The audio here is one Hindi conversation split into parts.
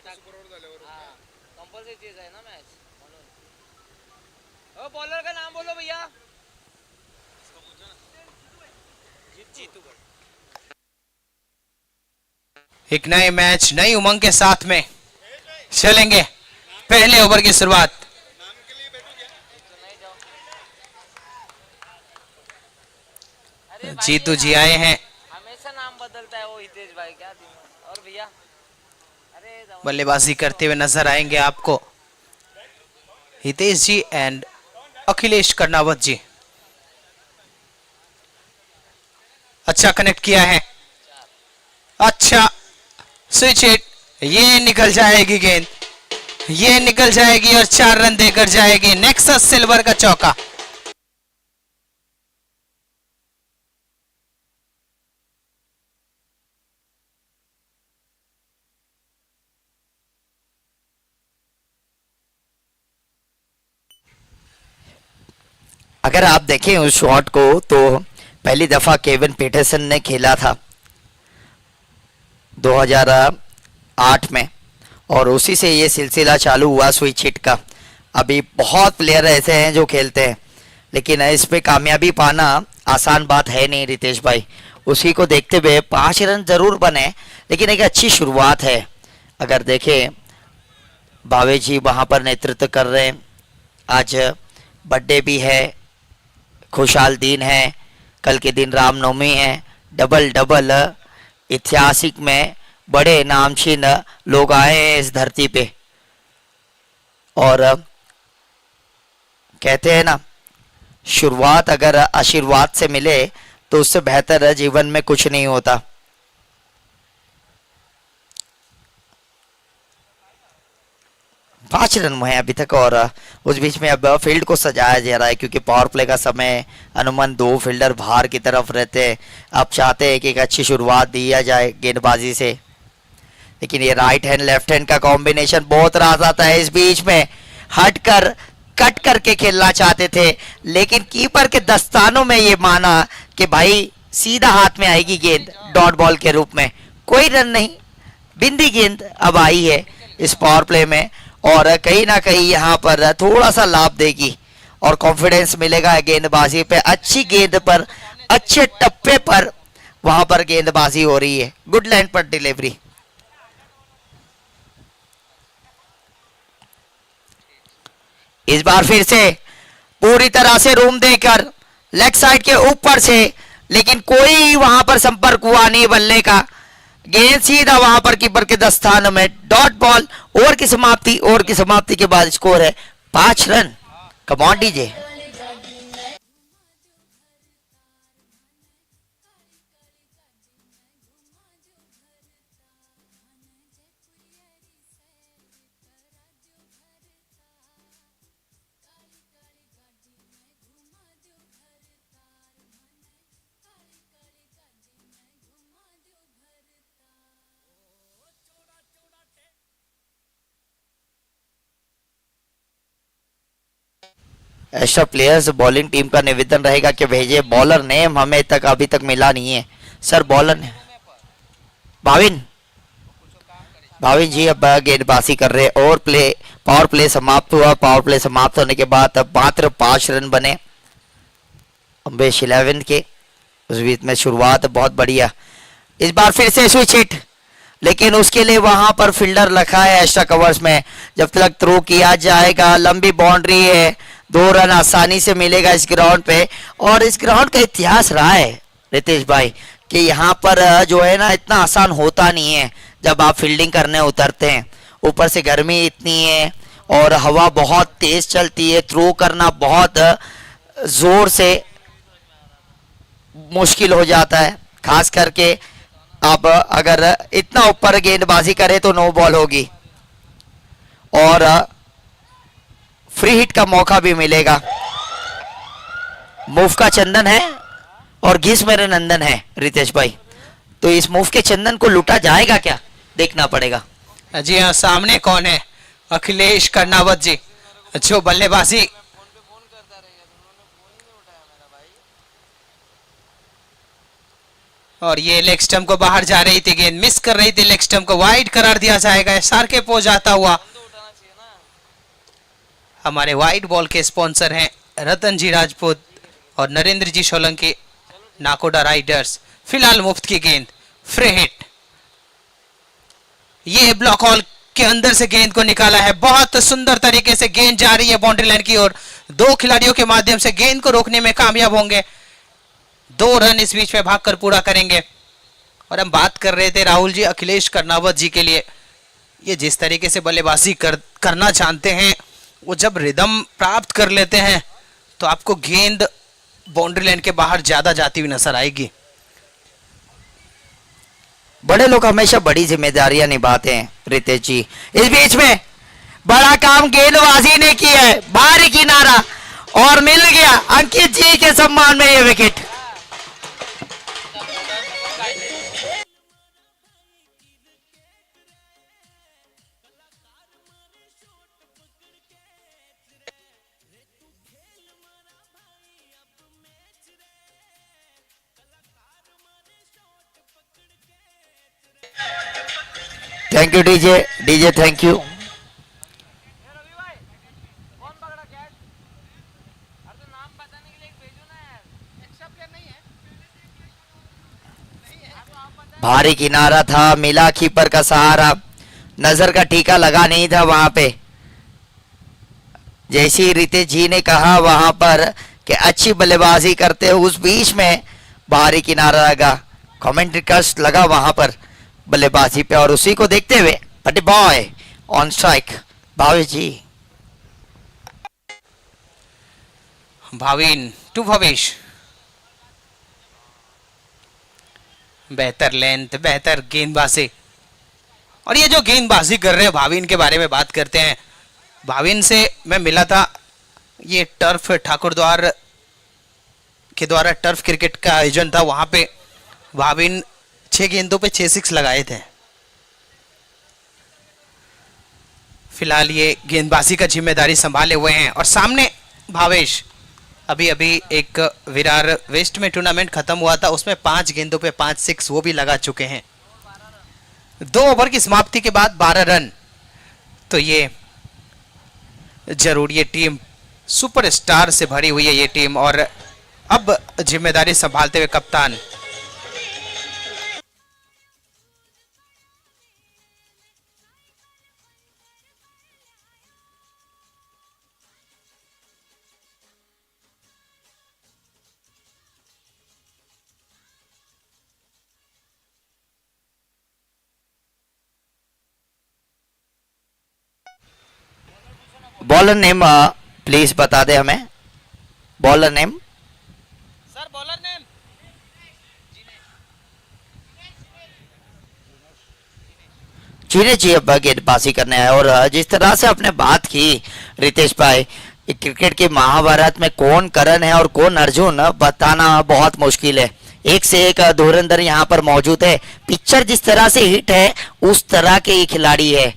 कंपल्सरी चीज है ना मैच म्हणून. ओ बॉलर का नाम बोलो भैया. जीतू. एक नए मैच नई उमंग के साथ में चलेंगे. पहले ओवर की शुरुआत. जीतू जी आए हैं. हमेशा नाम बदलता है वो हितेश भाई. क्या दिमाग. और भैया बल्लेबाजी करते हुए नजर आएंगे आपको हितेश जी एंड अखिलेश कर्णावत जी. अच्छा कनेक्ट किया है. अच्छा स्विच हिट. ये निकल जाएगी गेंद. ये निकल जाएगी और 4 रन देकर जाएगी. नेक्सस सिल्वर का चौका. अगर आप देखें उस शॉट को तो पहली दफा केविन पीटरसन ने खेला था 2008 में और उसी से ये सिलसिला चालू हुआ स्विच हिट का. अभी बहुत प्लेयर ऐसे हैं जो खेलते हैं लेकिन इस पे कामयाबी पाना आसान बात है नहीं रितेश भाई. उसी को देखते हुए 5 रन जरूर बने लेकिन एक अच्छी शुरुआत है. अगर देखें भावे जी वहाँ पर नेतृत्व कर रहे हैं. आज बर्थडे भी है. खुशहाल दिन है. कल के दिन रामनवमी है. डबल डबल ऐतिहासिक में बड़े नामचीन लोग आए हैं इस धरती पे. और कहते हैं ना शुरुआत अगर आशीर्वाद से मिले तो उससे बेहतर जीवन में कुछ नहीं होता. 5 रन हुए अभी तक और उस बीच में अब फील्ड को सजाया जा रहा है क्योंकि पावर प्ले का समय अनुमान 2 फील्डर बाहर की तरफ रहते हैं. आप चाहते हैं कि एक अच्छी शुरुआत दिया जाए गेंदबाजी से लेकिन ये राइट हैंड लेफ्ट हैंड का कॉम्बिनेशन बहुत राज आता है. इस बीच में हटकर कट करके खेलना चाहते थे लेकिन कीपर के दस्तानों में ये माना कि भाई सीधा हाथ में आएगी गेंद डॉट बॉल के रूप में. कोई रन नहीं. बिंदी गेंद अब आई है इस पावर प्ले में और कहीं ना कहीं यहाँ पर थोड़ा सा लाभ देगी और कॉन्फिडेंस मिलेगा गेंदबाजी पे. अच्छी गेंद पर अच्छे टप्पे पर वहां पर गेंदबाजी हो रही है. गुड लाइन पर डिलीवरी. इस बार फिर से पूरी तरह से रूम देकर लेग साइड के ऊपर से लेकिन कोई वहां पर संपर्क हुआ नहीं बल्ले का. गेंद सीधा वहां पर कीपर के दस्तानों में. Dot ball. ओवर की समाप्ति. ओवर की समाप्ति के बाद स्कोर है 5 run. Come on DJ. Extra players bowling team का निवेदन रहेगा कि भेजे. बॉलर नेम हमें तक अभी तक मिला नहीं है सर. बॉलर ने भाविन भाविन जी अब गेंदबाजी कर रहे हैं और प्ले पावर प्ले समाप्त हुआ. पावर प्ले समाप्त होने के बाद अब मात्र 5 रन बने अम्बेश 11 के. उस बीच में शुरुआत बहुत बढ़िया. इस बार फिर से स्विच हिट लेकिन उसके लिए वहां पर फील्डर रखा है एक्स्ट्रा कवर्स में. जब तक थ्रो किया जाएगा लंबी बाउंड्री है. 2 रन आसानी से मिलेगा इस ग्राउंड पे. और इस ग्राउंड का इतिहास रहा है रितेश भाई कि यहाँ पर जो है ना इतना आसान होता नहीं है जब आप फील्डिंग करने उतरते हैं. ऊपर से गर्मी इतनी है और हवा बहुत तेज चलती है. थ्रो करना बहुत जोर से मुश्किल हो जाता है. खास करके आप अगर इतना ऊपर गेंदबाजी करें तो नो बॉल होगी और फ्री हिट का मौका भी मिलेगा. मूव का चंदन है और घिस मेरे नंदन है रितेश भाई. तो इस मूव के चंदन को लूटा जाएगा क्या देखना पड़ेगा. जी हाँ सामने कौन है. अखिलेश कर्णावत जी जो बल्लेबाजी फोन करता रहेगा. उन्होंने फोन ही नहीं उठाया मेरा भाई. और ये लेग स्टंप को बाहर जा रही थी, गेंद मिस कर रही थी, लेग स्टंप को वाइड करार दिया जाएगा। सार के पो जाता हुआ। हमारे वाइड बॉल के स्पॉन्सर हैं रतन जी राजपूत और नरेंद्र जी सोलंकी, नाकोडा राइडर्स। फिलहाल मुफ्त की गेंद, फ्री हिट। ये ब्लॉक हॉल के अंदर से गेंद को निकाला है, बहुत सुंदर तरीके से गेंद जा रही है बाउंड्री लाइन की ओर। दो खिलाड़ियों के माध्यम से गेंद को रोकने में कामयाब होंगे। 2 रन इस बीच में भागकर पूरा करेंगे। और हम बात कर रहे थे राहुल जी अखिलेश कर्नावत जी के लिए, ये जिस तरीके से बल्लेबाजी करना चाहते हैं, वो जब रिदम प्राप्त कर लेते हैं तो आपको गेंद बाउंड्री लाइन के बाहर ज्यादा जाती हुई नजर आएगी। बड़े लोग हमेशा बड़ी जिम्मेदारियां निभाते हैं रितेश जी। इस बीच में बड़ा काम गेंदबाजी ने किया है, बाहरी किनारा और मिल गया अंकित जी के सम्मान में ये wicket. Thank you DJ, DJ thank you. भारी किनारा था, मिला कीपर का सहारा, नजर का टीका लगा नहीं था वहां पे। जैसी रितेश जी ने कहा वहां पर कि अच्छी बल्लेबाजी करते हो, उस बीच में भारी किनारा लगा, कमेंट्री कस्ट लगा वहां पर बल्लेबाजी पे। और उसी को देखते हुए पटे boy on strike Bhavesh ji. Bhavin to Bhavesh, बेहतर लेंथ, बेहतर गेंदबाजी। और ये जो गेंदबाजी कर रहे हैं भाविन के बारे में बात करते हैं। भाविन से मैं मिला था, ये टर्फ ठाकुर द्वार के द्वारा टर्फ क्रिकेट का आयोजन था, वहां पे भाविन 6 गेंदों पे 6 6 लगाए थे। फिलहाल ये गेंदबाजी का जिम्मेदारी संभाले हुए हैं। और सामने भावेश, अभी अभी एक विरार वेस्ट में टूर्नामेंट खत्म हुआ था, उसमें 5 गेंदों पे 5 6 वो भी लगा चुके हैं। 2 ओवर की समाप्ति के बाद 12 रन। तो ये जरूर ये टीम सुपरस्टार से भरी हुई है ये टीम। और अब जिम्मेदारी संभालते हुए कप्तान बॉलर नेम प्लीज बता दे हमें, bowler name. Sir bowler name चीने जी अब गेंदबाजी करने आए। और जिस तरह से आपने बात की रितेश भाई, क्रिकेट के महाभारत में कौन करण है और कौन अर्जुन बताना बहुत मुश्किल है। एक से एक धुरंधर यहाँ पर मौजूद है। पिक्चर जिस तरह से हिट है उस तरह के ये खिलाड़ी है।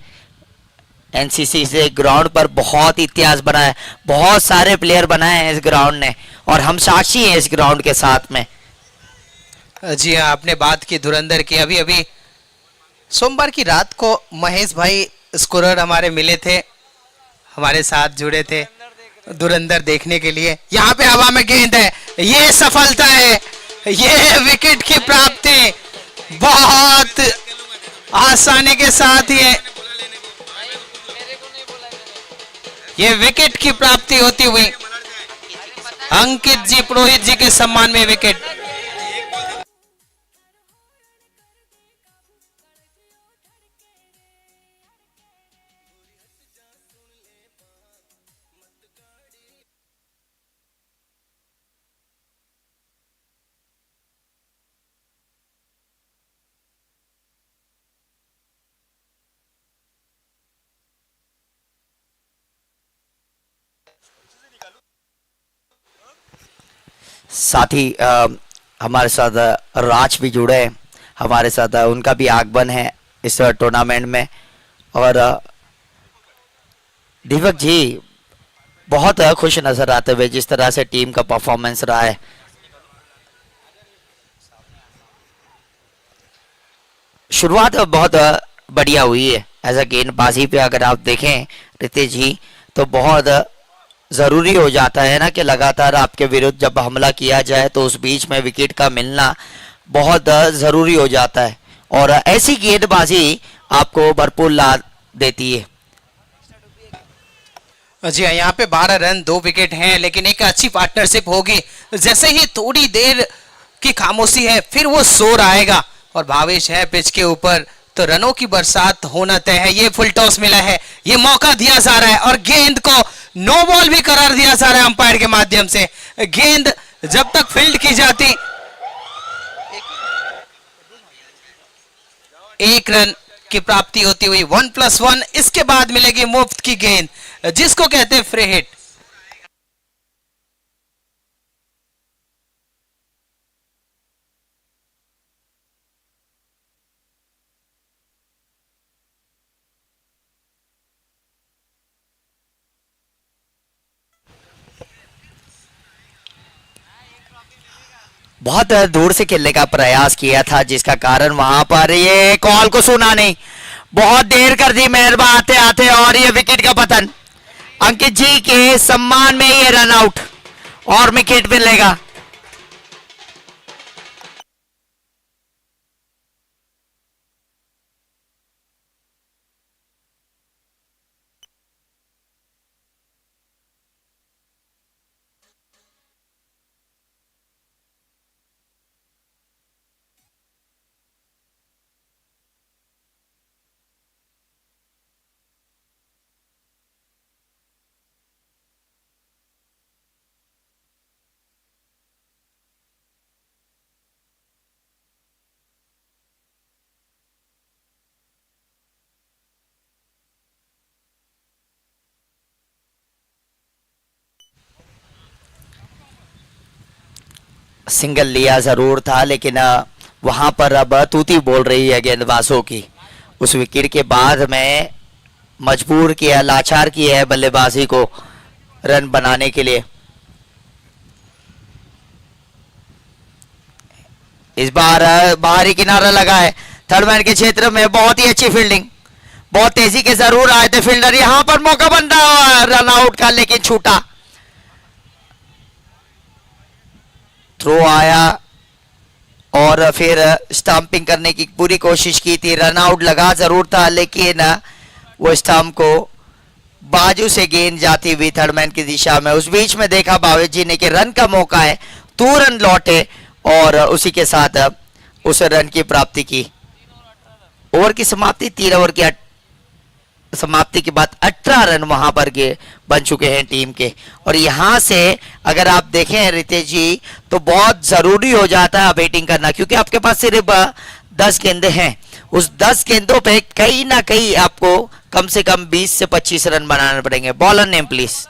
एनसीसी से ग्राउंड पर बहुत इतिहास बनाया, बहुत सारे प्लेयर बनाए हैं इस ग्राउंड ने, और हम साक्षी हैं इस ग्राउंड के साथ में। जी हाँ, आपने बात की धुरंधर की। अभी अभी सोमवार की रात को महेश भाई स्कोरर हमारे मिले थे, हमारे साथ जुड़े थे धुरंधर देखने के लिए। यहाँ पे हवा में गेंद है, ये सफलता है, ये विकेट की प्राप्ति बहुत आसानी के साथ ये विकेट की प्राप्ति होती हुई अंकित जी पुरोहित जी के सम्मान में विकेट। साथ ही हमारे साथ राज भी जुड़े हैं हमारे साथ, उनका भी आगमन है इस टूर्नामेंट में। और दीपक जी बहुत खुश नजर आते हुए जिस तरह से टीम का परफॉर्मेंस रहा है। शुरुआत बहुत बढ़िया हुई है एज अ गेंदबाजी पे अगर आप देखें रितेश जी, तो बहुत ज़रूरी हो जाता है ना कि लगातार आपके विरुद्ध जब हमला किया जाए तो उस बीच में विकेट का मिलना बहुत ज़रूरी हो जाता है, और ऐसी गेंदबाजी आपको भरपूर लाभ देती है। जी हाँ, यहाँ पे 12 रन 2 विकेट हैं, लेकिन एक अच्छी पार्टनरशिप होगी। जैसे ही थोड़ी देर की खामोशी है फिर वो शोर आएगा, और भावेश है पिच के ऊपर तो रनों की बरसात होना तय है। ये फुल टॉस मिला है, ये मौका दिया जा रहा है और गेंद को नो बॉल भी करार दिया जा रहा है अंपायर के माध्यम से। गेंद जब तक फील्ड की जाती, 1 रन की प्राप्ति होती हुई 1+1, इसके बाद मिलेगी मुफ्त की गेंद जिसको कहते हैं फ्री हिट। बहुत दूर से खेलने का प्रयास किया था जिसका कारण वहां पर ये कॉल को सुना नहीं, बहुत देर कर दी मेहरबान आते आते, और ये विकेट का पतन। अंकित जी के सम्मान में ये रन आउट और विकेट मिलेगा। सिंगल लिया जरूर था, लेकिन वहां पर अब तूती बोल रही है गेंदबाजों की। उस विकेट के बाद में मजबूर किया, लाचार किया है बल्लेबाजी को रन बनाने के लिए। इस बार बाहरी किनारा लगा है थर्ड मैन के क्षेत्र में, बहुत ही अच्छी फील्डिंग, बहुत तेजी के जरूर आए थे फील्डर। यहां पर मौका बन रहा रन आउट का, लेकिन छूटा। थ्रो आया और फिर स्टंपिंग करने की पूरी कोशिश की थी, रन आउट लगा जरूर था, लेकिन वो स्टंप को बाजू से गेंद जाती हुई थर्ड मैन की दिशा में। उस बीच में देखा भावेश जी ने कि रन का मौका है, तुरंत लौटे और उसी के साथ उस रन की प्राप्ति की। ओवर की समाप्ति 3 ओवर की समाप्ति के बाद 18 रन वहां पर के बन चुके हैं टीम के। और यहां से अगर आप देखें रितेश जी, तो बहुत जरूरी हो जाता है बैटिंग करना, क्योंकि आपके पास सिर्फ 10 गेंदे हैं। उस 10 गेंदों पे कहीं ना कहीं आपको कम से कम 20 से 25 रन बनाने पड़ेंगे। Bowler name please.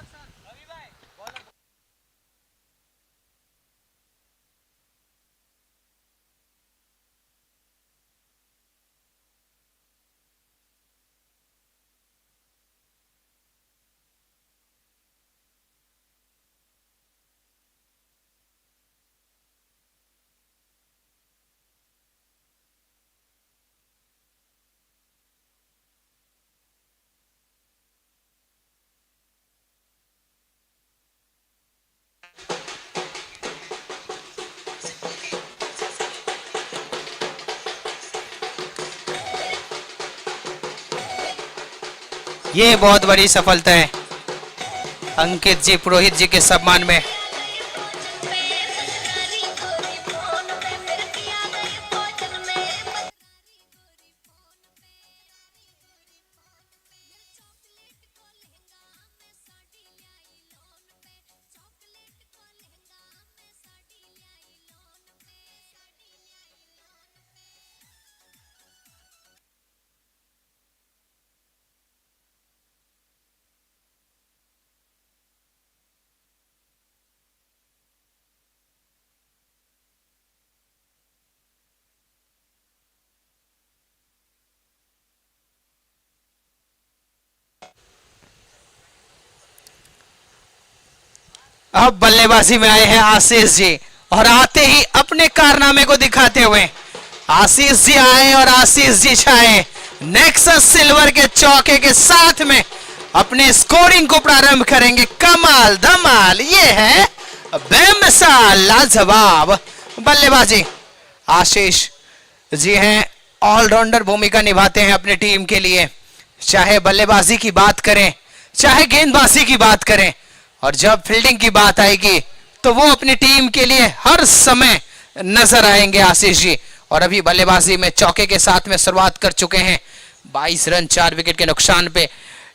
ये बहुत बड़ी सफलता है अंकित जी पुरोहित जी के सम्मान में। अब बल्लेबाजी में आए हैं आशीष जी, और आते ही अपने कारनामे को दिखाते हुए आशीष जी आए और आशीष जी छाए। नेक्सस सिल्वर के चौके के साथ में अपने स्कोरिंग को प्रारंभ करेंगे। कमाल धमाल, ये है बेमिसाल लाजवाब बल्लेबाजी। आशीष जी हैं ऑलराउंडर भूमिका निभाते हैं अपने टीम के लिए, चाहे बल्लेबाजी की बात करें चाहे गेंदबाजी की बात करें, और जब फील्डिंग की बात आएगी तो वो अपनी टीम के लिए हर समय नजर आएंगे आशीष जी। और अभी बल्लेबाजी में चौके के साथ में शुरुआत कर चुके हैं। 22 रन 4 विकेट के नुकसान पे।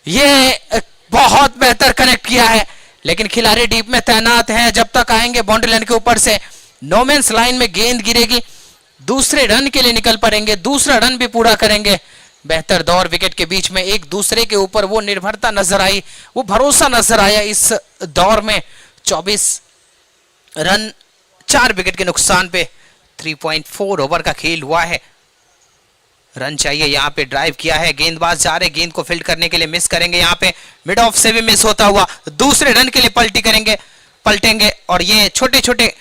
ये बहुत बेहतर कनेक्ट किया है, लेकिन खिलाड़ी डीप में तैनात हैं। जब तक आएंगे बाउंड्री लाइन के ऊपर से, नोमैंस लाइन में गेंद गिरेगी, दूसरे रन के लिए निकल पड़ेंगे, दूसरा रन भी पूरा करेंगे। बेहतर दौर विकेट के बीच में एक दूसरे के ऊपर वो निर्भरता नजर आई, वो भरोसा नजर आया इस दौर में। 24 रन 4 विकेट के नुकसान पे 3.4 ओवर का खेल हुआ है। रन चाहिए, यहाँ पे ड्राइव किया है, गेंदबाज जा रहे, गेंद को फील्ड करने के लिए मिस करेंगे। यहाँ पे मिड ऑफ से भी मिस होता हुआ दूसरे रन के लिए पलटेंगे। और ये छोटे छोटे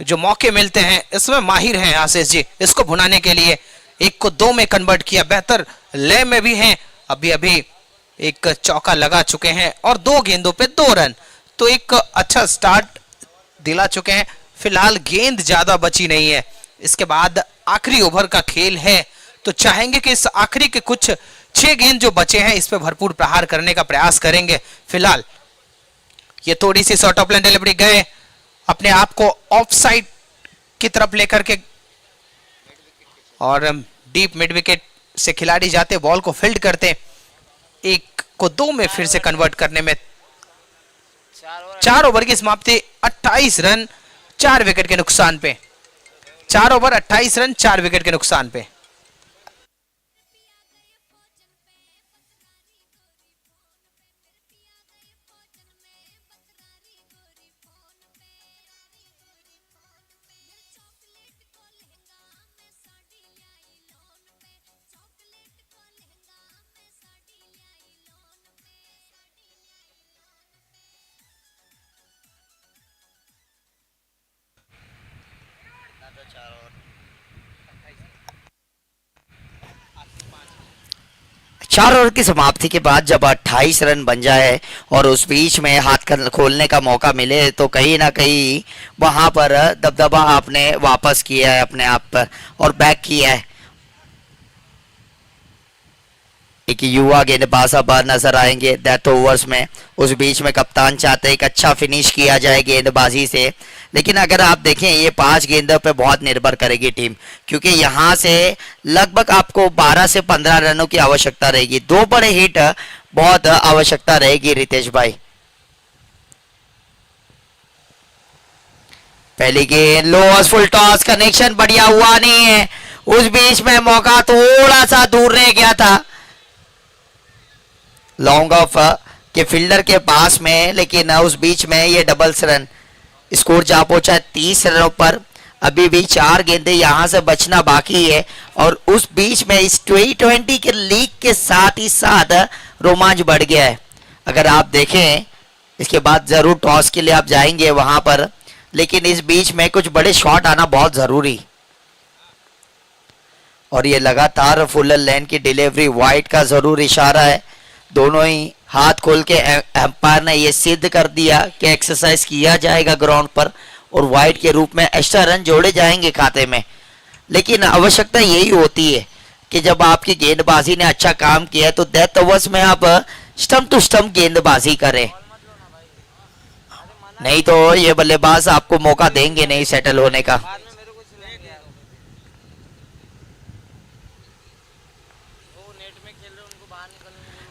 जो मौके मिलते हैं इसमें माहिर हैं आशीष जी, इसको भुनाने के लिए। 1 को 2 में कन्वर्ट किया, बेहतर ले में भी हैं। अभी अभी एक चौका लगा चुके हैं और 2 गेंदों पे 2 रन, तो एक अच्छा स्टार्ट दिला चुके हैं। फिलहाल गेंद ज्यादा बची नहीं है, इसके बाद आखिरी ओवर का खेल है, तो चाहेंगे कि इस आखिरी के कुछ 6 गेंद जो बचे हैं इस पे भरपूर प्रहार करने का प्रयास करेंगे। फिलहाल ये थोड़ी सी शॉर्ट ऑफ लाइन डिलीवरी गए, अपने आप को ऑफ साइड की तरफ लेकर के, और डीप मिड विकेट से खिलाड़ी जाते, बॉल को फील्ड करते, 1 को 2 में फिर से कन्वर्ट करने में 4 ओवर की समाप्ति। 28 रन 4 विकेट के नुकसान पे, 4 ओवर 28 रन 4 विकेट के नुकसान पे। चार ओवर की समाप्ति के बाद जब 28 रन बन जाए और उस बीच में हाथ खोलने का मौका मिले, तो कहीं ना कहीं वहां पर दबदबा आपने वापस किया है अपने आप पर और बैक किया है। एक युवा गेंदबाज अब नजर आएंगे डेथ ओवर्स में। उस बीच में कप्तान चाहते हैं एक अच्छा फिनिश किया जाए गेंदबाजी से, लेकिन अगर आप देखें ये 5 गेंदों पे बहुत निर्भर करेगी टीम, क्योंकि यहाँ से लगभग आपको 12 से 15 रनों की आवश्यकता रहेगी। 2 बड़े हिट बहुत आवश्यकता रहेगी रितेश भाई। पहली गेंद लोअर्स फुल टॉस, कनेक्शन बढ़िया हुआ नहीं है, उस बीच में मौका थोड़ा सा दूर रह गया था लॉन्ग ऑफ के फील्डर के पास में, लेकिन उस बीच में ये डबल्स रन स्कोर जा पहुंचा 30 रनों पर। अभी भी 4 गेंदें यहां से बचना बाकी है, और उस बीच में इस T20 के लीग के साथ ही साथ रोमांच बढ़ गया है। अगर आप देखें इसके बाद जरूर टॉस के लिए आप जाएंगे वहां पर, लेकिन इस बीच में कुछ बड़े शॉट आना बहुत जरूरी। और ये लगातार फुल लेंथ की डिलीवरी, वाइड का जरूर इशारा है। दोनों ही हाथ खोल के एम्पायर ने ये सिद्ध कर दिया कि एक्सरसाइज किया जाएगा ग्राउंड पर और वाइड के रूप में एक्स्ट्रा रन जोड़े जाएंगे खाते में। लेकिन आवश्यकता यही होती है कि जब आपकी गेंदबाजी ने अच्छा काम किया तो डेथ ओवर्स में आप स्टंप टू स्टंप गेंदबाजी करें, नहीं तो ये बल्लेबाज आपको मौका देंगे नहीं सेटल होने का।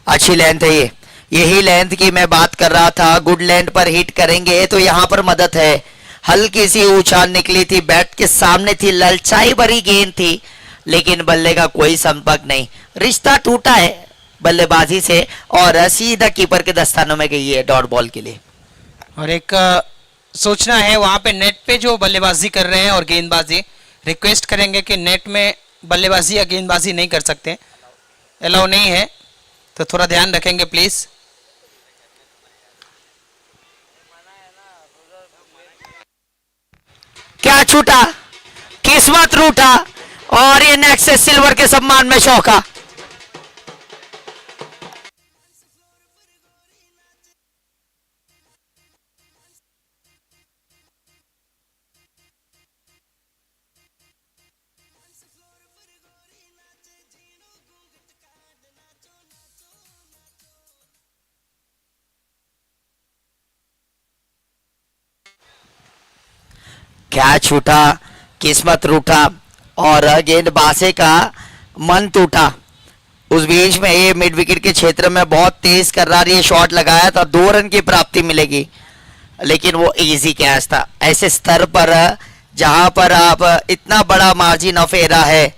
अच्छी लेंथ है ये, यही लेंथ की मैं बात कर रहा था। गुड लेंथ पर हिट करेंगे तो यहाँ पर मदद है। हल्की सी उछाल निकली थी, बैट के सामने थी, ललचाई भरी गेंद थी, लेकिन बल्ले का कोई संपर्क नहीं। रिश्ता टूटा है बल्लेबाजी से और सीधा कीपर के दस्तानों में गई है डॉट बॉल के लिए। और एक सोचना है वहां पे नेट पे जो बल्लेबाजी कर रहे हैं और गेंदबाजी, रिक्वेस्ट करेंगे कि नेट में बल्लेबाजी या गेंदबाजी नहीं कर सकते, अलाउ नहीं है, तो थोड़ा ध्यान रखेंगे प्लीज। क्या छूटा, किस्मत रूठा, और ये नेक्स्ट से सिल्वर के सम्मान में चौका। कैच छूटा, किस्मत रूठा और गेंदबाजी का मन टूटा। उस बीच में ये मिड विकेट के क्षेत्र में बहुत तेज कर्रार ये शॉट लगाया था, 2 रन की प्राप्ति मिलेगी, लेकिन वो इजी कैच था। ऐसे स्तर पर जहां पर आप इतना बड़ा मार्जिन ऑफ एरर है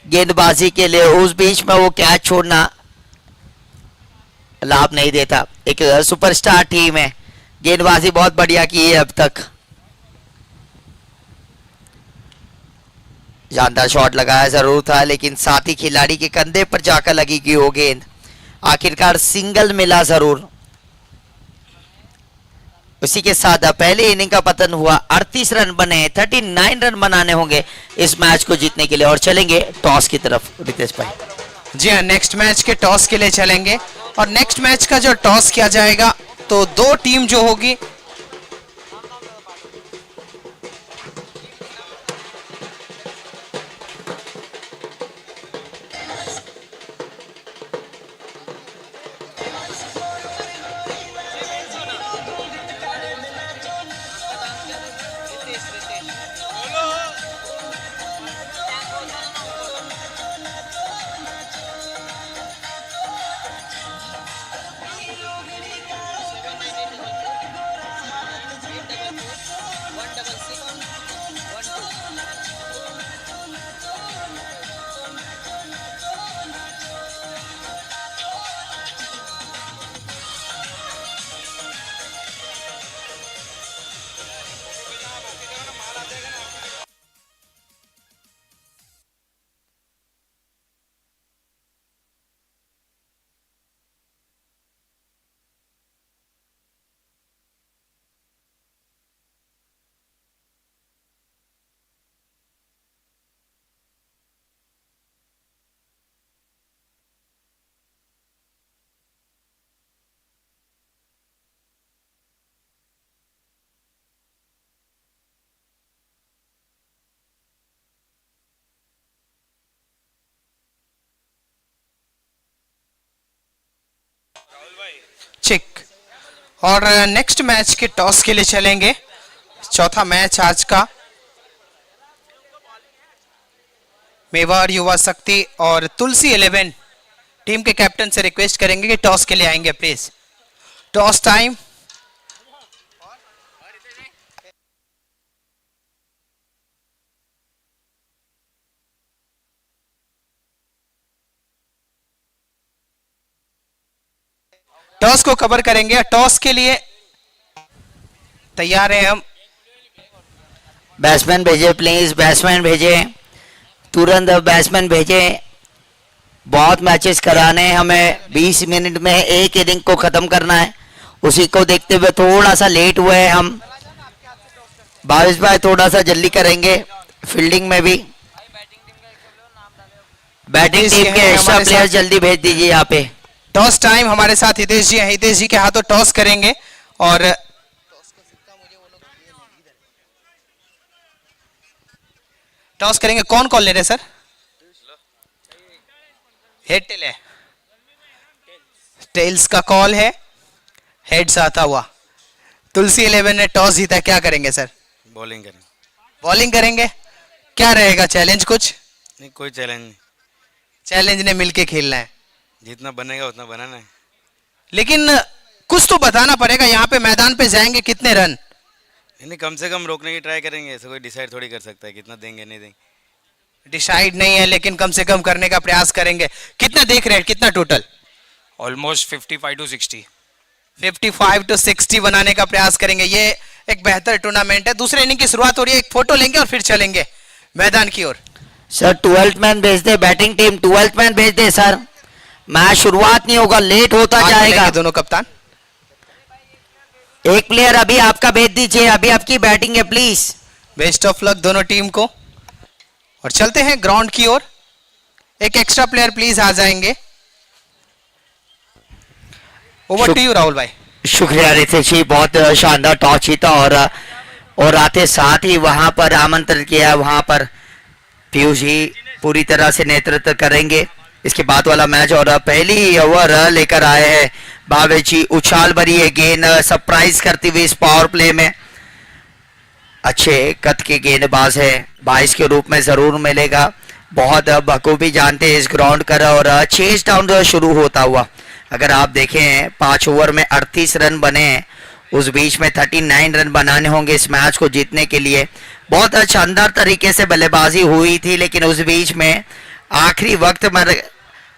गेंदबाजी के लिए, उस बीच में वो कैच छोड़ना लाभ नहीं देता। एक सुपरस्टार टीम है, गेंदबाजी बहुत बढ़िया की है अब तक। जानदार शॉट लगाया जरूर था, लेकिन साथी खिलाड़ी के कंधे पर जाकर लगी कि वो गेंद आखिरकार सिंगल मिला जरूर। उसी के साथ पहले इनिंग का पतन हुआ। 38 रन बने, 39 रन बनाने होंगे इस मैच को जीतने के लिए। और चलेंगे टॉस की तरफ रितेश भाई। जी हाँ, नेक्स्ट मैच के टॉस के लिए चलेंगे। और नेक्स्ट मैच का जो टॉस किया जाएगा तो 2 टीम जो होगी चेक। और नेक्स्ट मैच के टॉस के लिए चलेंगे। चौथा मैच आज का मेवाड़ युवा शक्ति और तुलसी 11 टीम के कैप्टन से रिक्वेस्ट करेंगे कि टॉस के लिए आएंगे प्लीज। Toss time. टॉस को कवर करेंगे। टॉस के लिए तैयार हैं हम। बैट्समैन भेजे प्लीज, बैट्समैन भेजे, तुरंत बैट्समैन भेजे। बहुत मैचेस कराने हमें, 20 मिनट में एक इनिंग को खत्म करना है। उसी को देखते हुए थोड़ा सा लेट हुए हैं हम। भावेश भाई थोड़ा सा जल्दी करेंगे फील्डिंग में भी। बैटिंग टीम के एक्स्ट्रा प्लेयर जल्दी भेज दीजिए यहाँ पे। Toss time. हमारे साथ हितेश जी हैं। हितेश जी के हाथों टॉस करेंगे और टॉस करेंगे। कौन कॉल ले रहे सर? हेड टेल है, टेल्स का कॉल है। हेड्स आता हुआ तुलसी 11 ने टॉस जीता, क्या करेंगे सर? बॉलिंग करेंगे। बॉलिंग करेंगे। क्या रहेगा चैलेंज? कुछ नहीं, कोई चैलेंज नहीं। चैलेंज ने मिलके खेलना है। जितना बनेगा उतना बनाना है। लेकिन कुछ तो बताना पड़ेगा। यहाँ पे मैदान पे जाएंगे कितने रन? नहीं, कम से कम रोकने की ट्राई करेंगे। ऐसा कोई डिसाइड थोड़ी कर सकता है कितना देंगे नहीं देंगे। डिसाइड नहीं है, लेकिन कम से कम करने का प्रयास करेंगे। कितना देख रहे हैं? कितना टोटल? Almost 55 to 60। 55 to 60 बनाने का प्रयास करेंगे। ये एक बेहतर टूर्नामेंट है। दूसरे इनिंग की शुरुआत हो रही है। एक फोटो लेंगे और फिर चलेंगे मैदान की ओर। सर 12th मैन भेज दे, बैटिंग टीम 12th मैन भेज दे सर। मैच शुरुआत नहीं होगा, लेट होता जाएगा। दोनों कप्तान, एक प्लेयर अभी आपका भेज दीजिए, अभी आपकी बैटिंग है प्लीज। बेस्ट ऑफ लक दोनों टीम को। और चलते हैं ग्राउंड की ओर। एक एक्स्ट्रा प्लेयर प्लीज आ जाएंगे। ओवर टू यू राहुल भाई। शुक्रिया रितेश जी, बहुत शानदार टॉस जीता और आते साथ ही वहां पर आमंत्रित किया। वहां पर पीयूष जी पूरी तरह से नेतृत्व करेंगे इसके बाद वाला मैच। और पहली ओवर लेकर आए हैं भावेश जी। उछाल भरी है गेंद सरप्राइज करती हुई इस पावर प्ले में। अच्छे कद के गेंदबाज है, 22 के रूप में जरूर मिलेगा। बहुत बखूबी जानते हैं इस ग्राउंड का। और चेज डाउन शुरू होता हुआ अगर आप देखें 5 ओवर में 38 रन बने हैं, उस बीच में 39 रन बनाने होंगे इस मैच को जीतने के लिए। बहुत शानदार तरीके से बल्लेबाजी हुई थी, लेकिन उस बीच में आखिरी वक्त में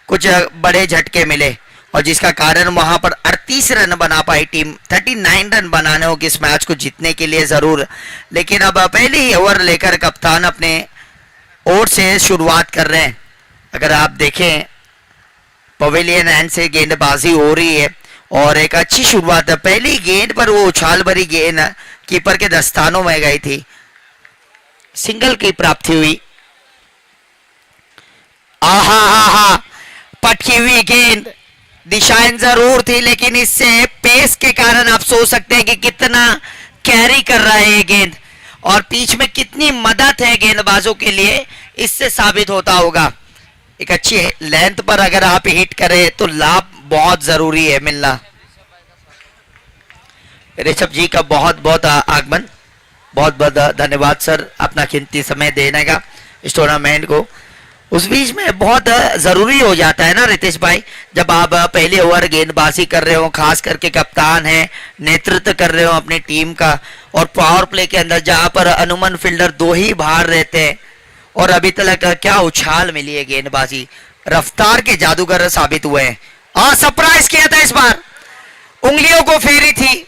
कुछ बड़े झटके मिले और जिसका कारण वहां पर 38 रन बना पाई टीम। 39 रन बनाने होंगे इस मैच को जीतने के लिए जरूर। लेकिन अब पहली ओवर लेकर कप्तान अपने ओर से शुरुआत कर रहे हैं। अगर आप देखें पवेलियन एंड से गेंदबाजी हो रही है और एक अच्छी शुरुआत है। पहली गेंद पर वो उछाल भरी गेंद कीपर के दस्तानों में गई थी, सिंगल की प्राप्ति हुई। आहा आहा, पटकी हुई गेंद, दिशाएं जरूर थी, लेकिन इससे पेस के कारण आप सोच सकते हैं कि कितना कैरी कर रहा है ये गेंद और पिच में कितनी मदद है गेंदबाजों के लिए, इससे साबित होता होगा। एक अच्छी लेंथ पर अगर आप हिट करें तो लाभ बहुत जरूरी है मिलना। ऋषभ जी का बहुत बहुत आगमन, बहुत बहुत धन्यवाद सर अपना कीमती समय देने का इस टूर्नामेंट को। उस बीच में बहुत जरूरी हो जाता है ना रितेश भाई, जब आप पहले ओवर गेंदबाजी कर रहे हो, खास करके कप्तान है, नेतृत्व कर रहे हो अपनी टीम का, और पावर प्ले के अंदर जहां पर अनुमान फील्डर 2 ही बाहर रहते हैं और अभी तक क्या उछाल मिली है गेंदबाजी, रफ्तार के जादूगर साबित हुए हैं। और सरप्राइज किया था इस बार, उंगलियों को फेरी थी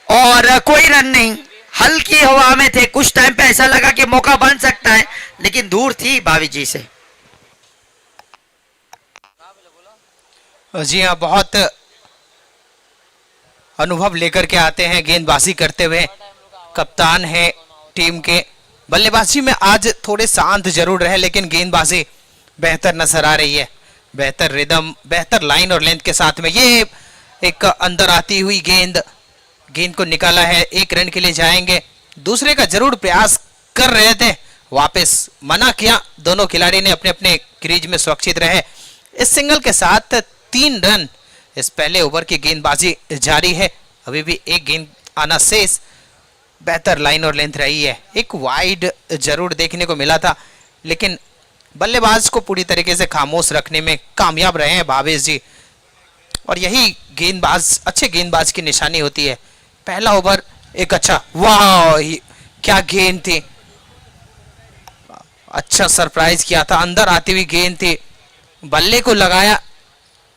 और कोई रन नहीं, हल्की हवा में थे। कुछ टाइम पे ऐसा लगा कि मौका बन सकता है, लेकिन दूर थी भावेश जी से। जी हाँ, बहुत अनुभव लेकर के आते हैं गेंदबाजी करते हुए कप्तान है टीम के। बल्लेबाजी में आज थोड़े शांत जरूर रहे, लेकिन गेंदबाजी बेहतर नजर आ रही है। बेहतर रिदम, बेहतर लाइन और लेंथ के साथ में ये एक अंदर आती हुई गेंद को निकाला है। 1 रन के लिए जाएंगे, दूसरे का जरूर प्रयास कर रहे थे, वापस मना किया। दोनों खिलाड़ी ने अपने अपने क्रीज में सुरक्षित रहे। इस सिंगल के साथ 3 रन इस पहले ओवर की गेंदबाजी जारी है। अभी भी एक गेंद आना शेष। बेहतर लाइन और लेंथ रही है। एक वाइड जरूर देखने को मिला था, लेकिन बल्लेबाज को पूरी तरीके से खामोश रखने में कामयाब रहे हैं भावेश जी, और यही गेंदबाज, अच्छे गेंदबाज की निशानी होती है। पहला ओवर एक अच्छा, वाह क्या गेंद थी, अच्छा सरप्राइज किया था, अंदर आती हुई गेंद थी, बल्ले को लगाया,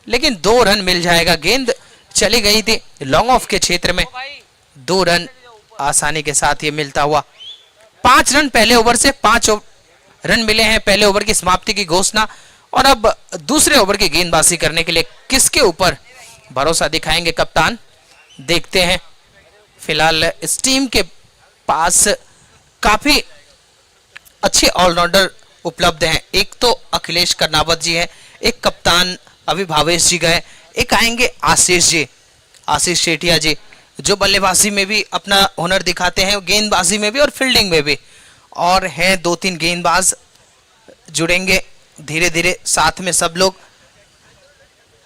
लेकिन 2 रन मिल जाएगा। गेंद चली गई थी लॉन्ग ऑफ के क्षेत्र में, 2 रन आसानी के साथ ये मिलता हुआ। 5 रन पहले ओवर से, 5 रन मिले हैं पहले ओवर की समाप्ति की घोषणा। और अब दूसरे ओवर की गेंदबाजी करने के लिए किसके ऊपर भरोसा दिखाएंगे कप्तान, देखते हैं। फिलहाल इस टीम के पास काफी अच्छे ऑलराउंडर उपलब्ध हैं। एक तो अखिलेश कर्नावत जी हैं, एक कप्तान अभी भावेश जी गए, एक आएंगे आशीष जी, आशीष शेठिया जी, जो बल्लेबाजी में भी अपना हुनर दिखाते हैं, गेंदबाजी में भी और फील्डिंग में भी। और हैं 2-3 गेंदबाज जुड़ेंगे धीरे धीरे साथ में सब लोग,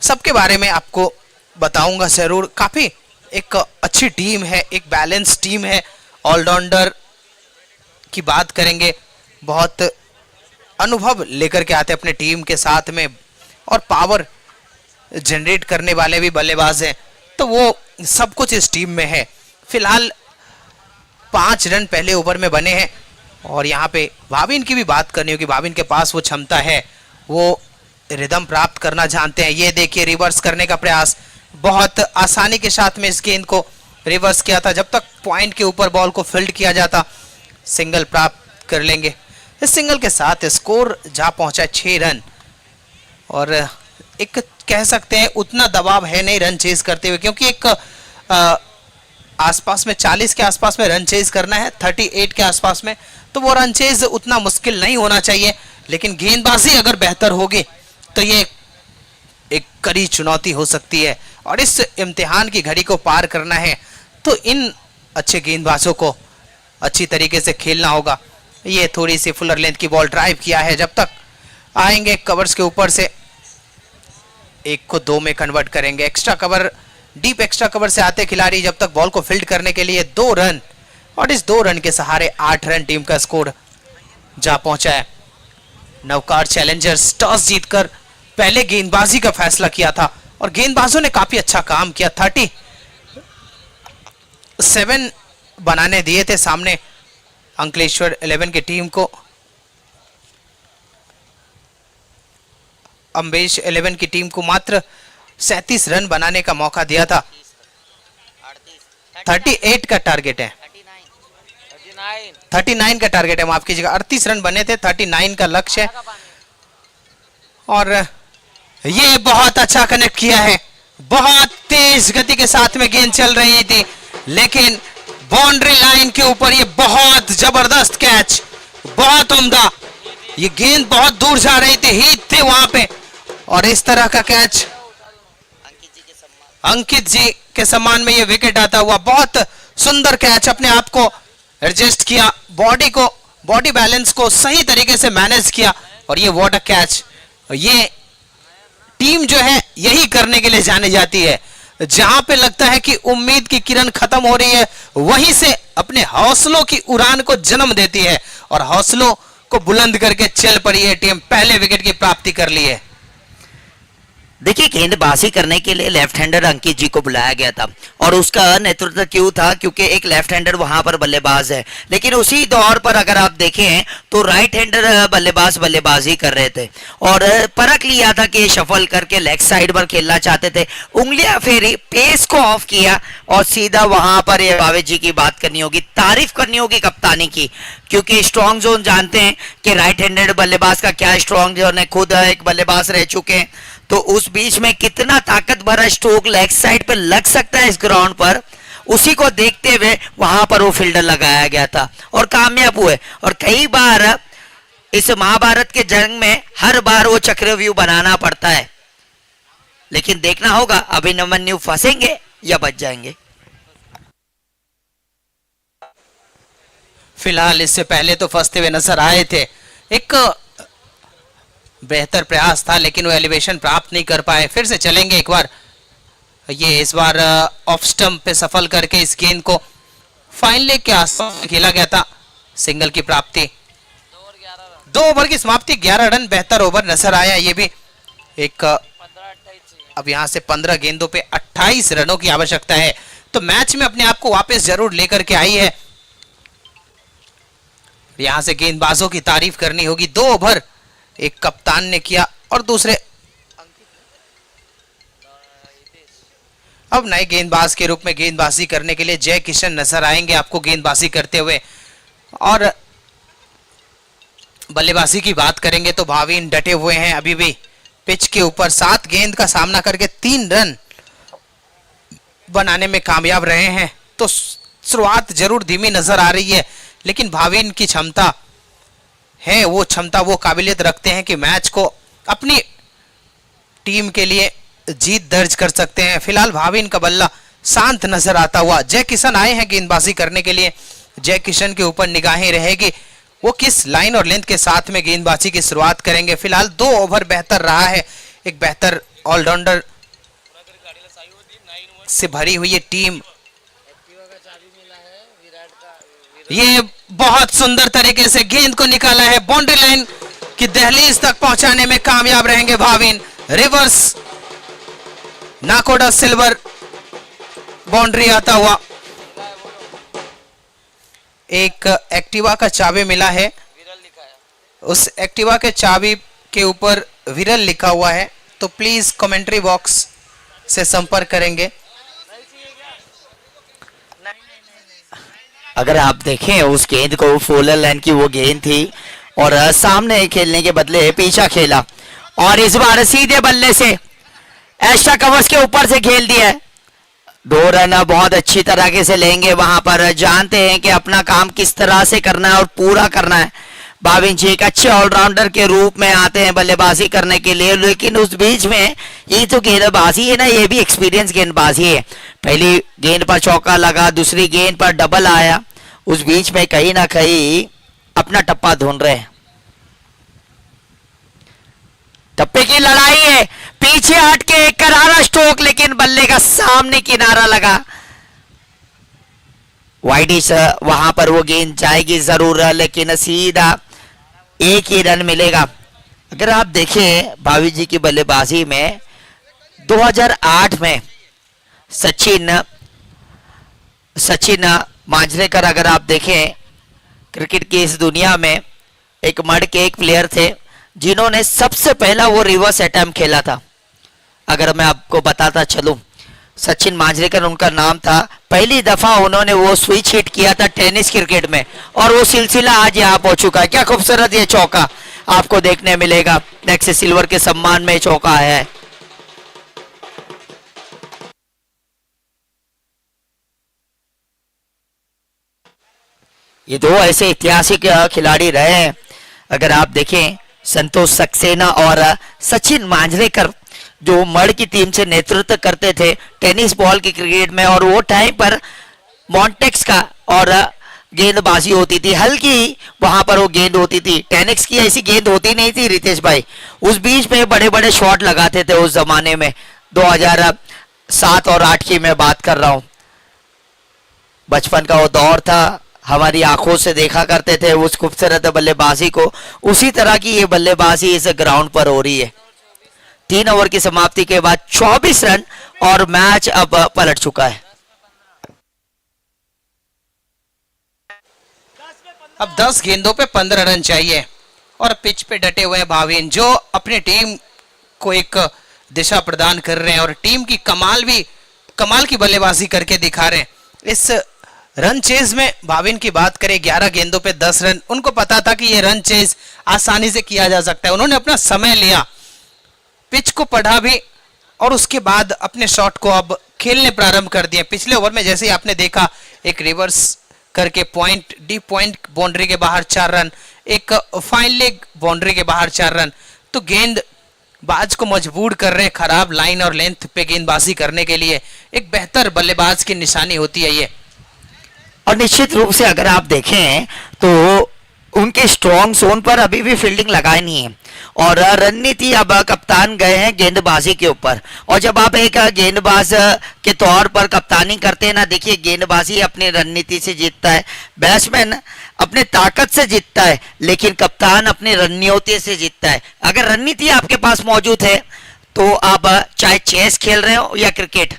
सबके बारे में आपको बताऊंगा जरूर। काफी एक अच्छी टीम है, एक बैलेंस टीम है। ऑलराउंडर की बात करेंगे, बहुत अनुभव लेकर के आते हैं अपने टीम के साथ में, और पावर जनरेट करने वाले भी बल्लेबाज हैं, तो वो सब कुछ इस टीम में है। फिलहाल 5 रन पहले ओवर में बने हैं, और यहाँ पे भाविन की भी बात करनी होगी। भाविन के पास वो क्षमता है, वो रिदम प्राप्त करना जानते हैं। ये देखिए रिवर्स करने का प्रयास, बहुत आसानी के साथ में इस गेंद को रिवर्स किया था। जब तक पॉइंट के ऊपर बॉल को फील्ड किया जाता, सिंगल प्राप्त कर लेंगे। इस सिंगल के साथ स्कोर जा पहुंचा 6 रन, और एक कह सकते हैं उतना दबाव है नहीं रन चेज करते हुए, क्योंकि एक आसपास में 40 के आसपास में रन चेज करना है, 38 के आसपास में, तो वो रन चेज उतना मुश्किल नहीं होना चाहिए। लेकिन गेंदबाजी अगर बेहतर होगी तो ये एक कड़ी चुनौती हो सकती है और इस इम्तिहान की घड़ी को पार करना है तो इन अच्छे गेंदबाजों को अच्छी तरीके से खेलना होगा। ये थोड़ी सी फुलर लेंथ की बॉल ड्राइव किया है, जब तक आएंगे कवर्स के ऊपर से एक को 2 में कन्वर्ट करेंगे। Extra cover, deep extra cover से आते खिलाड़ी जब तक बॉल को फील्ड करने के लिए 2 रन, और इस 2 रन के सहारे 8 रन टीम का स्कोर जा पहुंचा है। नवकार चैलेंजर्स टॉस जीतकर पहले गेंदबाजी का फैसला किया था और गेंदबाजों ने काफी अच्छा काम किया। 37 बनाने दिए थे सामने अंकलेश्वर 11 की टीम को। अम्बेश 11 की टीम को मात्र 37 रन बनाने का मौका दिया था। 38 का टारगेट है, 39 का टारगेट है, माफ कीजिएगा। 38 रन बने थे, 39 का लक्ष्य है। और ये बहुत अच्छा कनेक्ट किया है, बहुत तेज गति के साथ में गेंद चल रही थी, लेकिन बाउंड्री लाइन के ऊपर ये बहुत जबरदस्त कैच, बहुत उम्दा। ये गेंद बहुत दूर जा रही थी, हिट थे वहां पे, और इस तरह का कैच अंकित जी के सम्मान में ये विकेट आता हुआ। बहुत सुंदर कैच, अपने आप को एडजस्ट किया, बॉडी बैलेंस को सही तरीके से मैनेज किया, और ये व्हाट अ कैच। ये टीम जो है यही करने के लिए जानी जाती है, जहां पे लगता है कि उम्मीद की किरण खत्म हो रही है, वहीं से अपने हौसलों की उड़ान को जन्म देती है और हौसलों को बुलंद करके चल पड़ी है टीम। पहले विकेट की प्राप्ति कर ली है। देखिए, गेंदबाजी करने के लिए लेफ्ट हैंडर अंकित जी को बुलाया गया था, और उसका नेतृत्व क्यों था? क्योंकि एक लेफ्ट हैंडर वहां पर बल्लेबाज है, लेकिन उसी दौर पर अगर आप देखें तो राइट हैंडर बल्लेबाजी कर रहे थे, और परख लिया था कि शफल करके लेग साइड पर खेलना चाहते थे। उंगलियां फेरी, पेस को ऑफ किया, और सीधा वहां पर ये भावेश जी की बात करनी होगी, तारीफ करनी होगी कप्तानी की, क्योंकि स्ट्रॉन्ग जोन जानते हैं कि राइट हैंडेड बल्लेबाज का क्या स्ट्रॉन्ग जोन है, खुद एक बल्लेबाज रह चुके हैं, तो उस बीच में कितना ताकत भरा स्ट्रोक लेग साइड पे लग सकता है इस ग्राउंड पर, उसी को देखते हुए वहां पर वो फील्डर लगाया गया था और कामयाब हुए। और कई बार इस महाभारत के जंग में हर बार वो चक्रव्यूह बनाना पड़ता है, लेकिन देखना होगा अभिमन्यु फंसेंगे या बच जाएंगे। फिलहाल इससे पहले तो फंसते हुए नजर आए थे, एक बेहतर प्रयास था लेकिन वो एलिवेशन प्राप्त नहीं कर पाए। फिर से चलेंगे एक बार, ये इस बार ऑफ स्टंप पे सफल करके इस गेंद को फाइन लेग के आसपास खेला गया था। सिंगल की प्राप्ति, 2 ओवर की समाप्ति, 11 रन, बेहतर ओवर नजर आया ये भी। एक अब यहां से 15 गेंदों पे 28 रनों की आवश्यकता है, तो मैच में अपने आप को वापस जरूर लेकर के आई है। यहां से गेंदबाजों की तारीफ करनी होगी। 2 ओवर एक कप्तान ने किया और दूसरे अब नए गेंदबाज के रूप में गेंदबाजी करने के लिए जय किशन नजर आएंगे आपको गेंदबाजी करते हुए। और बल्लेबाजी की बात करेंगे तो भावीन डटे हुए हैं अभी भी पिच के ऊपर। 7 गेंद का सामना करके 3 रन बनाने में कामयाब रहे हैं, तो शुरुआत जरूर धीमी नजर आ रही है, लेकिन भावीन की क्षमता है, वो क्षमता, वो काबिलियत रखते हैं कि मैच को अपनी टीम के लिए जीत दर्ज कर सकते हैं। फिलहाल भावीन का बल्ला शांत नजर आता हुआ। जय किशन आए हैं गेंदबाजी करने के लिए, जय किशन के ऊपर निगाहें रहेगी, वो किस लाइन और लेंथ के साथ में गेंदबाजी की शुरुआत करेंगे। फिलहाल 2 ओवर बेहतर रहा है, एक बेहतर ऑलराउंडर से भरी हुई ये टीम। ये बहुत सुंदर तरीके से गेंद को निकाला है, बाउंड्री लाइन की दहलीज तक पहुंचाने में कामयाब रहेंगे Bhavin. Reverse Nakoda silver boundary आता हुआ। एक एक्टिवा का चाबी मिला है, उस एक्टिवा के चाबी के ऊपर विरल लिखा हुआ है, तो प्लीज कमेंट्री बॉक्स से संपर्क करेंगे। अगर आप देखें उस गेंद को, फोलर लाइन की वो गेंद थी, और सामने खेलने के बदले पीछा खेला, और इस बार सीधे बल्ले से एक्स्ट्रा कवर्स के ऊपर से खेल दिया है। 2 रन बहुत अच्छी तरीके से लेंगे, वहां पर जानते हैं कि अपना काम किस तरह से करना है और पूरा करना है। भाविन जी एक अच्छे ऑलराउंडर के रूप में आते हैं बल्लेबाजी करने के लिए, लेकिन उस बीच में ये तो गेंदबाजी है ना, ये भी एक्सपीरियंस गेंदबाजी है। पहली गेंद पर चौका लगा, दूसरी गेंद पर डबल आया, उस बीच में कहीं ना कहीं अपना टप्पा ढूंढ रहे हैं। टप्पे की लड़ाई है, पीछे हट के एक करारा स्ट्रोक, लेकिन बल्ले का सामने किनारा लगा। वाइडिश वहां पर वो गेंद जाएगी जरूर, लेकिन सीधा एक ही रन मिलेगा। अगर आप देखें भावी जी की बल्लेबाजी में 2008 में सचिन मांजरेकर, अगर आप देखें क्रिकेट की इस दुनिया में एक मर्द के एक प्लेयर थे जिन्होंने सबसे पहला वो रिवर्स अटैम्प्ट खेला था। अगर मैं आपको बताता चलूं, सचिन मांजरेकर उनका नाम था। पहली दफा उन्होंने वो स्विच हिट किया था टेनिस क्रिकेट में, और वो सिलसिला आज यहाँ पहुंच चुका है। क्या खूबसूरत ये चौका आपको देखने मिलेगा। नेक्स्ट सिल्वर के सम्मान में चौका है। ये 2 ऐसे ऐतिहासिक खिलाड़ी रहे हैं। अगर आप देखें संतोष सक्सेना और सचिन मांजरेकर, जो मर्द की टीम से नेतृत्व करते थे टेनिस बॉल की क्रिकेट में, और वो टाइम पर मॉन्टेक्स का और गेंदबाजी होती थी, हल्की वहां पर वो गेंद होती थी। टेनिक्स की ऐसी गेंद होती नहीं थी रितेश भाई, उस बीच में बड़े बड़े शॉट लगाते थे उस जमाने में। 2007 और 8 की मैं बात कर रहा हूं। बचपन का वो दौर था, हमारी आंखों से देखा करते थे उस खूबसूरत बल्लेबाजी को। उसी तरह की ये बल्लेबाजी इस ग्राउंड पर हो रही है। 3 ओवर की समाप्ति के बाद 24 रन और मैच अब पलट चुका है। अब 10 गेंदों पे 15 रन चाहिए, और पिच पे डटे हुए हैं भाविन, जो अपनी टीम को एक दिशा प्रदान कर रहे हैं, और टीम की कमाल की बल्लेबाजी करके दिखा रहे हैं। इस रन चेज में भाविन की बात करें, 11 गेंदों पे 10 रन, उनको पता था कि ये रन चेज आसानी से किया जा सकता है। उन्होंने अपना समय लिया, पिच को पढ़ा भी, और उसके बाद अपने शॉट को अब खेलने प्रारंभ कर दिए। पिछले ओवर में जैसे ही आपने देखा, एक रिवर्स करके पॉइंट, डीप पॉइंट बाउंड्री के बाहर 4 रन, एक फाइन लेग बाउंड्री के बाहर 4 रन, तो गेंदबाज को मजबूर कर रहे हैं खराब लाइन और लेंथ पे गेंदबाजी करने के लिए। एक बेहतर बल्लेबाज की निशानी होती है ये। और निश्चित रूप से अगर आप देखें तो उनके स्ट्रॉन्ग जोन पर अभी भी फील्डिंग लगाई नहीं है, और रणनीति अब कप्तान गए हैं गेंदबाजी के ऊपर। और जब आप एक गेंदबाज के तौर पर कप्तानी करते हैं ना, देखिए गेंदबाजी अपनी रणनीति से जीतता है, बैट्समैन अपने ताकत से जीतता है, लेकिन कप्तान अपनी रणनीति से जीतता है। अगर रणनीति आपके पास मौजूद है तो आप चाहे चेस खेल रहे हो या क्रिकेट,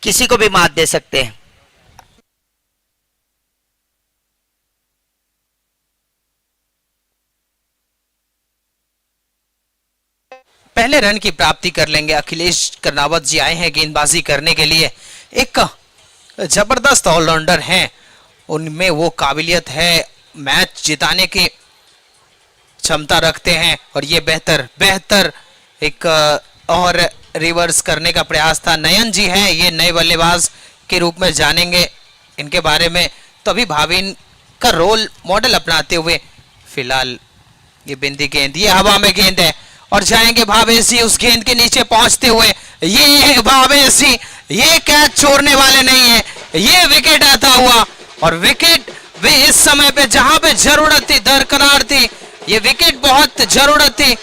किसी को भी मात दे सकते हैं। पहले रन की प्राप्ति कर लेंगे। अखिलेश कर्नावत जी आए हैं गेंदबाजी करने के लिए, एक जबरदस्त ऑलराउंडर हैं, उनमें वो काबिलियत है, मैच जिताने की क्षमता रखते हैं, और ये बेहतर एक और रिवर्स करने का प्रयास था। नयन जी हैं, ये नए बल्लेबाज के रूप में जानेंगे इनके बारे में। तो अभी भाविन का रोल मॉडल अपनाते हुए, फिलहाल ये बिंदी गेंद, ये हवा में गेंद है, और जाएंगे भावेश जी उस गेंद के नीचे पहुंचते हुए। ये भावेश जी ये कैच छोड़ने वाले नहीं है, ये विकेट आता हुआ, और विकेट भी इस समय पे जहां पे जरूरत थी दरकरार थी, ये विकेट बहुत जरूरत थी।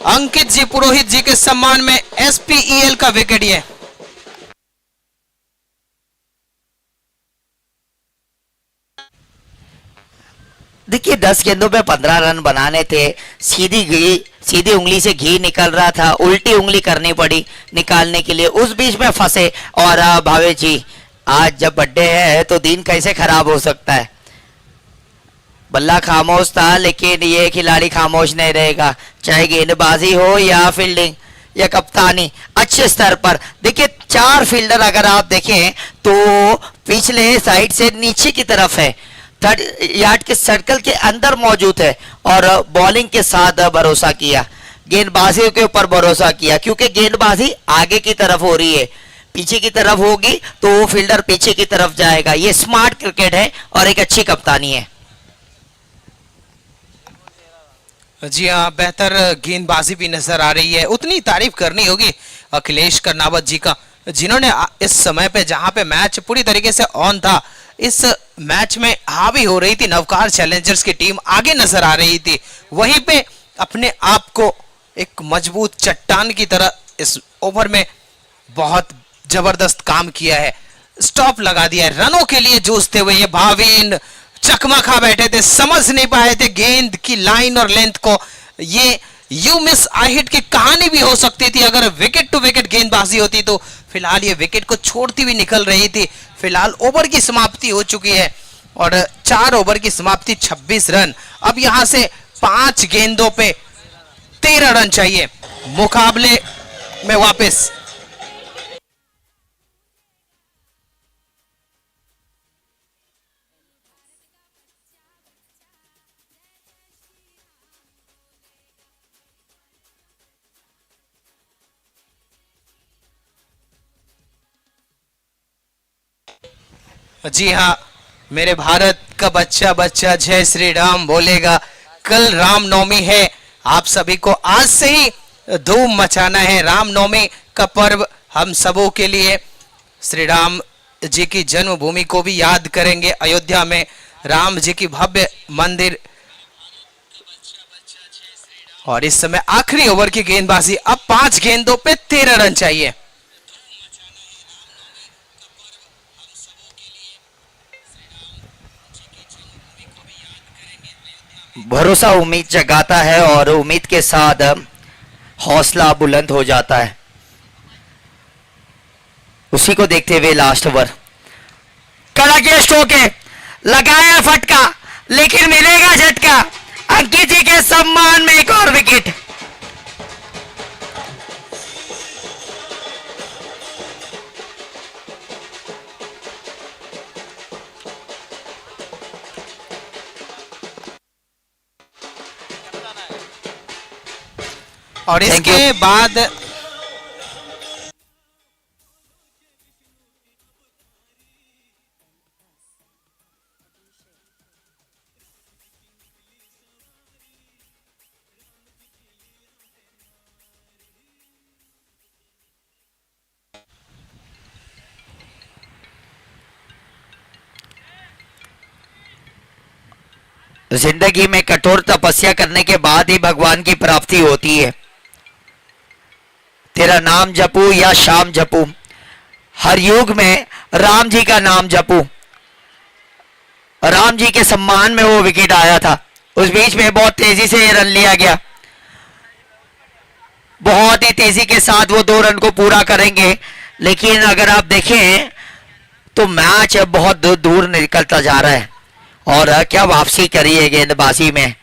अंकित जी पुरोहित जी के सम्मान में SPEL का विकेट ये। देखिए 10 गेंदों पे 15 रन बनाने थे, सीधी उंगली से घी निकल रहा था, उल्टी उंगली करनी पड़ी निकालने के लिए, उस बीच में फंसे। और भावे जी आज जब बर्थडे है तो दिन कैसे खराब हो सकता है। बल्ला खामोश था, लेकिन ये खिलाड़ी खामोश नहीं रहेगा, चाहे गेंदबाजी हो या फील्डिंग या कप्तानी अच्छे स्तर पर। देखिए 4 फील्डर अगर आप देखें तो पिछले साइड से नीचे की तरफ है, 3rd यार्ड के सर्कल के अंदर मौजूद है, और बॉलिंग के साथ भरोसा किया, गेंदबाजी के ऊपर भरोसा किया, क्योंकि गेंदबाजी आगे की तरफ हो रही है, पीछे की तरफ होगी तो वो फील्डर पीछे की तरफ जाएगा। ये स्मार्ट क्रिकेट है और एक अच्छी कप्तानी है। जी हाँ, बेहतर गेंदबाजी भी नजर आ रही है। उतनी तारीफ करनी होगी अखिलेश कर्नावत जी का, जिन्होंने इस समय पे जहां पे मैच पूरी तरीके से ऑन था, इस मैच में हावी हो रही थी नवकार चैलेंजर्स की टीम, आगे नजर आ रही थी, वहीं पे अपने आप को एक मजबूत चट्टान की तरह इस ओवर में बहुत जबरदस्त काम किया है। स्टॉप लगा दिया है, रनों के लिए जूझते हुए ये भाविन चकमा खा बैठे थे, समझ नहीं पाए थे गेंद की लाइन और लेंथ को। ये यू मिस आई हिट की कहानी भी हो सकती थी अगर विकेट टू विकेट गेंदबाजी होती तो। फिलहाल ये विकेट को छोड़ती हुई निकल रही थी। फिलहाल ओवर की समाप्ति हो चुकी है और 4 ओवर की समाप्ति, 26 रन। अब यहां से 5 गेंदों पे 13 रन चाहिए मुकाबले में वापस। जी हाँ, मेरे भारत का बच्चा बच्चा जय श्री राम बोलेगा। कल रामनवमी है, आप सभी को आज से ही धूम मचाना है। रामनवमी का पर्व हम सबों के लिए श्री राम जी की जन्मभूमि को भी याद करेंगे। अयोध्या में राम जी की भव्य मंदिर। और इस समय आखिरी ओवर की गेंदबाजी, अब 5 गेंदों पे 13 रन चाहिए। भरोसा उम्मीद जगाता है और उम्मीद के साथ हौसला बुलंद हो जाता है। उसी को देखते हुए लास्ट ओवर, कड़क स्ट्रोक है, लगाया फटका लेकिन मिलेगा झटका। अंकित जी के सम्मान में एक और विकेट। और इसके बाद जिंदगी में कठोर तपस्या करने के बाद ही भगवान की प्राप्ति होती है। तेरा नाम जपू या शाम जपू, हर युग में राम जी का नाम जपू। राम जी के सम्मान में वो विकेट आया था। उस बीच में बहुत तेजी से रन लिया गया, बहुत ही तेजी के साथ वो 2 रन को पूरा करेंगे। लेकिन अगर आप देखें तो मैच बहुत दूर निकलता जा रहा है और क्या वापसी करी है गेंदबाजी में।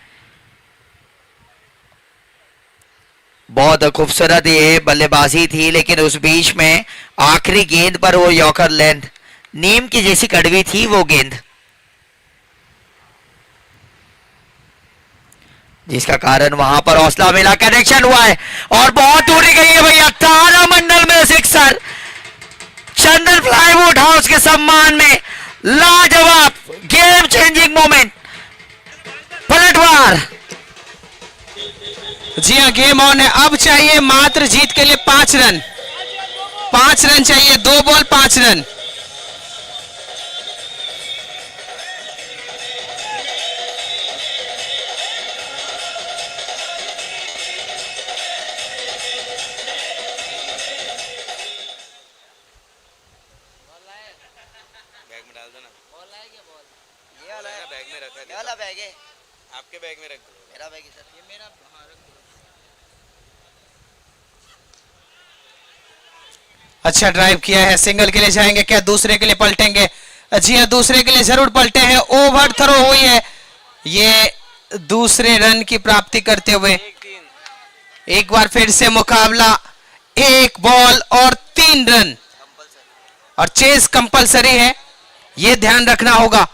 बहुत खूबसूरत ये बल्लेबाजी थी, लेकिन उस बीच में आखिरी गेंद पर वो यॉर्कर लेंथ नीम की जैसी कड़वी थी वो गेंद, जिसका कारण वहां पर हौसला मिला, कनेक्शन हुआ है और बहुत दूरी गई है भैया। तारामंडल में सिक्सर, चंदन प्लाईवुड हाउस के सम्मान में लाजवाब गेम चेंजिंग मोमेंट, पलटवार। जी हाँ, गेम ऑन है। अब चाहिए मात्र जीत के लिए 5 रन। 5 रन चाहिए, 2 बॉल 5 रन। बैग में डाल दो ना। बॉल है क्या? बॉल ये वाला है, बैग में रखा है। ये वाला बैग है, आपके बैग में रख दो। मेरा बैग इधर, ये मेरा। हाँ, रख दो। अच्छा ड्राइव किया है, सिंगल के लिए जाएंगे क्या, दूसरे के लिए पलटेंगे? जी हाँ, दूसरे के लिए जरूर पलटे हैं। ओवर थ्रो हुई है, ये दूसरे रन की प्राप्ति करते हुए एक बार फिर से मुकाबला, 1 बॉल और 3 रन। और चेस कंपलसरी है, ये ध्यान रखना होगा,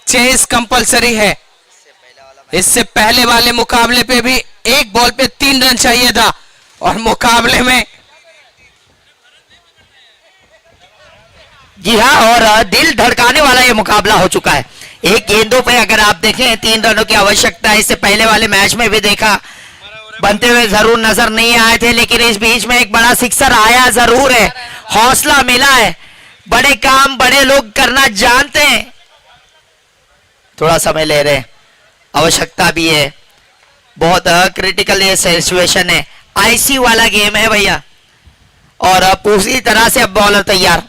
चेस कंपलसरी है। इससे पहले वाले मुकाबले पे भी 1 बॉल पे 3 रन चाहिए था और मुकाबले में जी हाँ, और दिल धड़काने वाला ये मुकाबला हो चुका है। एक गेंदों पे अगर आप देखें 3 रनों की आवश्यकता है। इससे पहले वाले मैच में भी देखा बनते हुए जरूर नजर नहीं आए थे, लेकिन इस बीच में एक बड़ा सिक्सर आया जरूर है, हौसला मिला है। बड़े काम बड़े लोग करना जानते हैं। थोड़ा समय ले रहे हैं, आवश्यकता भी है, बहुत क्रिटिकल ये सिचुएशन है, आईसी वाला गेम है भैया। और पूरी तरह से अब बॉलर तैयार,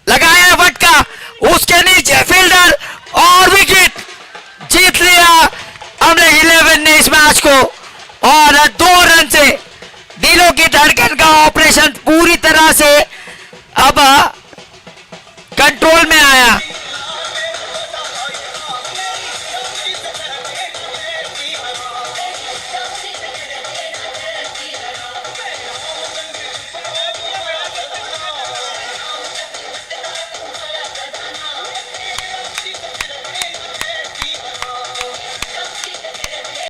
लगाया फटका, उसके नीचे फील्डर और विकेट, जीत लिया हमने 11 ने इस मैच को। और 2 रन से दिलों की धड़कन का ऑपरेशन पूरी तरह से अब कंट्रोल में आया।